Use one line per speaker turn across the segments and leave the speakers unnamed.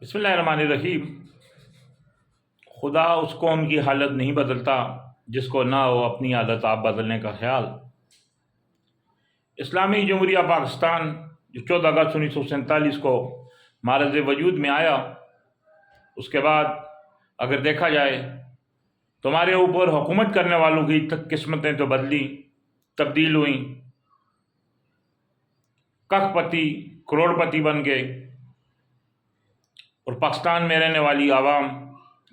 बिस्मिल्लाहिर्रहमानिर्रहीम। खुदा उस कौम की हालत नहीं बदलता जिसको ना हो अपनी हालत आप बदलने का ख्याल। इस्लामी जमहूरिया पाकिस्तान जो 14 अगस्त 1947 को मारज़ वजूद में आया, उसके बाद अगर देखा जाए तो हमारे ऊपर हुकूमत करने वालों की किस्मतें तो तब्दील हुई। कखपति करोड़पति बन गए और पाकिस्तान में रहने वाली आवाम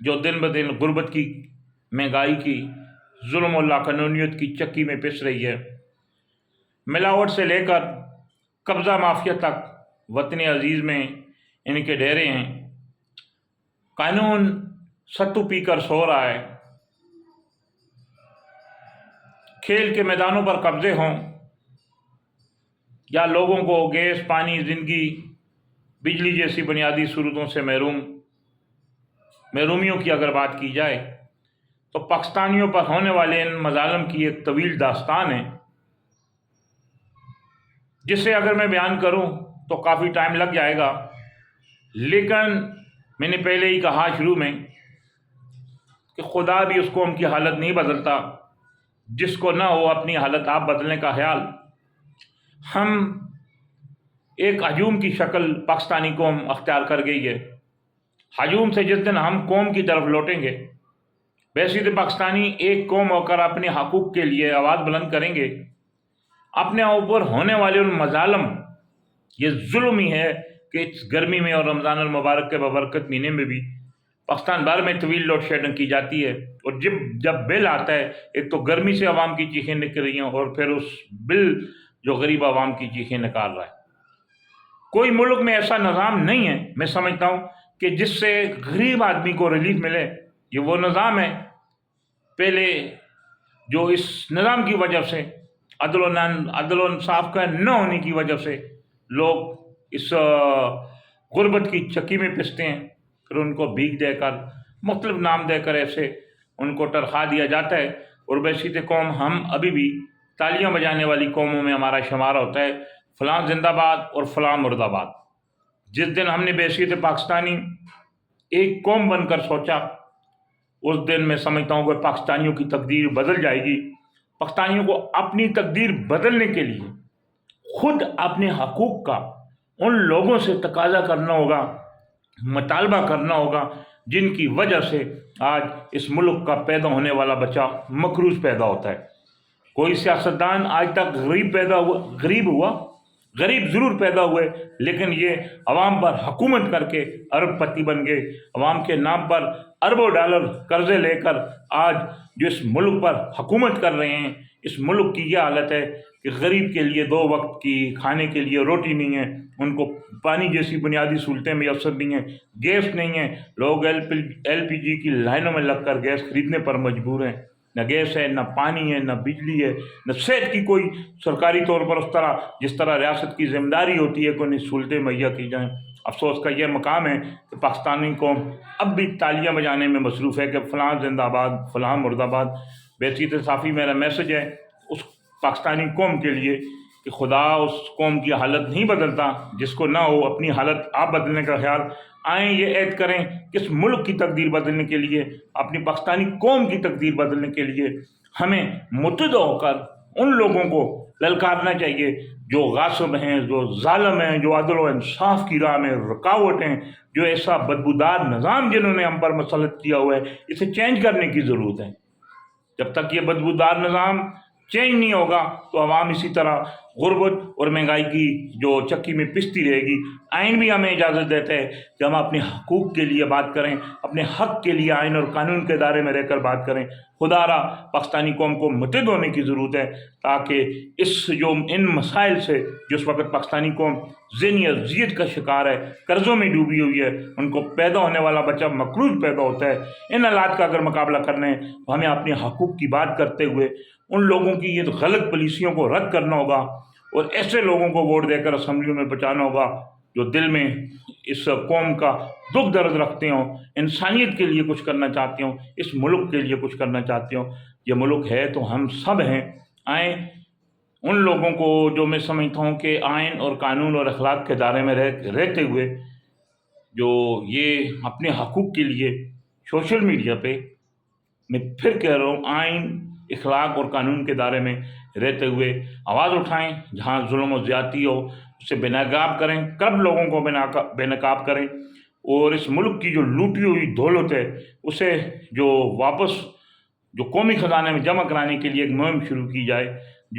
जो दिन ब दिन गुर्बत की, महंगाई की, जुल्म और लाकानूनियत की चक्की में पिस रही है। मिलावट से लेकर कब्ज़ा माफिया तक वतन अजीज़ में इनके डेरे हैं। कानून सत्तू पीकर सो रहा है। खेल के मैदानों पर कब्जे हों या लोगों को गैस, पानी, ज़िंदगी, बिजली जैसी बुनियादी सूरतों से महरूमियों की अगर बात की जाए तो पाकिस्तानियों पर होने वाले इन मजालम की एक तवील दास्तान है, जिसे अगर मैं बयान करूं तो काफ़ी टाइम लग जाएगा। लेकिन मैंने पहले ही कहा शुरू में कि खुदा भी उस कौम की हालत नहीं बदलता जिसको ना हो अपनी हालत आप बदलने का ख्याल। हम एक हजूम की शक्ल पाकिस्तानी कौम अख्तियार कर गई है। हजूम से जिस दिन हम कौम की तरफ लौटेंगे, वैसे तो पाकिस्तानी एक कौम होकर अपने हकूक़ के लिए आवाज़ बुलंद करेंगे। अपने ऊपर होने वाले उन मजालम, ये जुल्म ही है कि इस गर्मी में और रमज़ान अल मुबारक के बबरकत महीने में भी पाकिस्तान भर में तवील लोड शेडिंग की जाती है। और जब बिल आता है, एक तो गर्मी से आवाम की चीखें निकल रही हैं और फिर उस बिल जो गरीब आवाम की चीखें निकाल रहा है। कोई मुल्क में ऐसा निज़ाम नहीं है, मैं समझता हूँ, कि जिससे गरीब आदमी को रिलीफ मिले। ये वो निज़ाम है पहले जो इस निज़ाम की वजह से अदल और इंसाफ का न होने की वजह से लोग इस गुर्बत की चक्की में पिसते हैं। फिर उनको भीख देकर, मुख्तलिफ नाम देकर ऐसे उनको तरखा दिया जाता है। और वैसी कौम हम अभी भी तालियां बजाने वाली कौमों में हमारा शुमार होता है। फ़लाँ जिंदाबाद और फ़लाँ मुर्दाबाद। जिस दिन हमने बैसियत पाकिस्तानी एक कौम बनकर सोचा, उस दिन मैं समझता हूँ कि पाकिस्तानियों की तकदीर बदल जाएगी। पाकिस्तानियों को अपनी तकदीर बदलने के लिए खुद अपने हकूक़ का उन लोगों से तकाजा करना होगा, मुतालबा करना होगा, जिनकी वजह से आज इस मुल्क का पैदा होने वाला बच्चा मकरूज़ पैदा होता है। कोई सियासतदान आज तक गरीब ज़रूर पैदा हुए, लेकिन ये अवाम पर हुकूमत करके अरबपति बन गए। अवाम के नाम पर अरबों डॉलर कर्जे लेकर आज जो इस मुल्क पर हुकूमत कर रहे हैं, इस मुल्क की ये हालत है कि गरीब के लिए 2 वक्त की खाने के लिए रोटी नहीं है, उनको पानी जैसी बुनियादी सहूलतें मैसर नहीं हैं, गैस नहीं है। लोग LPG की लाइनों में लगकर गैस खरीदने पर मजबूर हैं। न गैस है, न पानी है, न बिजली है, न सेहत की कोई सरकारी तौर पर उस तरह जिस तरह रियासत की जिम्मेदारी होती है कोई सहूलतें मुहैया की जाएँ। अफसोस का यह मकाम है कि पाकिस्तानी कौम अब भी तालियां बजाने में मसरूफ़ है कि फ़लाँ जिंदाबाद, फ़लाँ मुर्दाबाद। बेहतरीन इंसाफ़ी मेरा मैसेज है उस पाकिस्तानी कौम के लिए कि खुदा उस कौम की हालत नहीं बदलता जिसको ना हो अपनी हालत आप बदलने का ख्याल। आएँ ये ऐद करें कि इस मुल्क की तकदीर बदलने के लिए, अपनी पाकिस्तानी कौम की तकदीर बदलने के लिए हमें मुत्तहिद होकर उन लोगों को ललकारना चाहिए जो गासिब हैं, जो जालिम हैं, जो अदल व इंसाफ की राह में रुकावट हैं, जो ऐसा बदबूदार निज़ाम जिन्होंने हम पर मसलत किया हुआ है, इसे चेंज करने की ज़रूरत है। जब तक ये बदबूदार निज़ाम चेंज नहीं होगा तो आवाम इसी तरह गुर्बत और महंगाई की जो चक्की में पिसती रहेगी। आइन भी हमें इजाज़त देता है कि हम अपने हकूक़ के लिए बात करें, अपने हक़ के लिए आइन और कानून के दायरे में रहकर बात करें। खुदारा पाकिस्तानी कौम को मुत्तहिद होने की ज़रूरत है ताकि इन मसाइल से जिस वक्त पाकिस्तानी कौम ज़हनी अज़ियत का शिकार है, कर्ज़ों में डूबी हुई है, उनको पैदा होने वाला बच्चा मकरूज़ पैदा होता है। इन हालात का अगर मुकाबला करना है तो हमें अपने हकूक़ की बात करते हुए उन लोगों की ये गलत पॉलिसियों को रद्द करना होगा और ऐसे लोगों को वोट देकर असम्बलियों में पहुँचाना होगा जो दिल में इस कौम का दुख दर्द रखते हों, इंसानियत के लिए कुछ करना चाहते हों, इस मुल्क के लिए कुछ करना चाहते हों। ये मुल्क है तो हम सब हैं। आए उन लोगों को जो मैं समझता हूँ कि आइन और कानून और अखलाक के दायरे में रहते हुए جو یہ اپنے حقوق کے لیے سوشل میڈیا پہ، میں پھر کہہ رہا ہوں، آئین، اخلاق اور قانون کے دائرے میں رہتے ہوئے آواز اٹھائیں، جہاں ظلم و زیادتی ہو اسے بے نقاب کریں، کب لوگوں کو بے نقاب کریں، اور اس ملک کی جو لوٹی ہوئی دولت ہے اسے جو واپس جو قومی خزانے میں جمع کرانے کے لیے ایک مہم شروع کی جائے،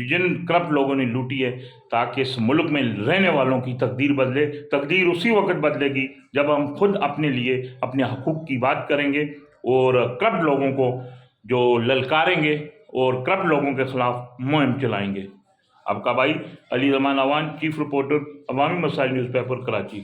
جن کرپٹ لوگوں نے لوٹی ہے، تاکہ اس ملک میں رہنے والوں کی تقدیر بدلے۔ تقدیر اسی وقت بدلے گی جب ہم خود اپنے لیے اپنے حقوق کی بات کریں گے اور کرپٹ لوگوں کو جو للکاریں گے اور کرپٹ لوگوں کے خلاف مہم چلائیں گے۔ آپ کا بھائی علی زمان اعوان، چیف رپورٹر، عوامی مسائل نیوز پیپر، کراچی۔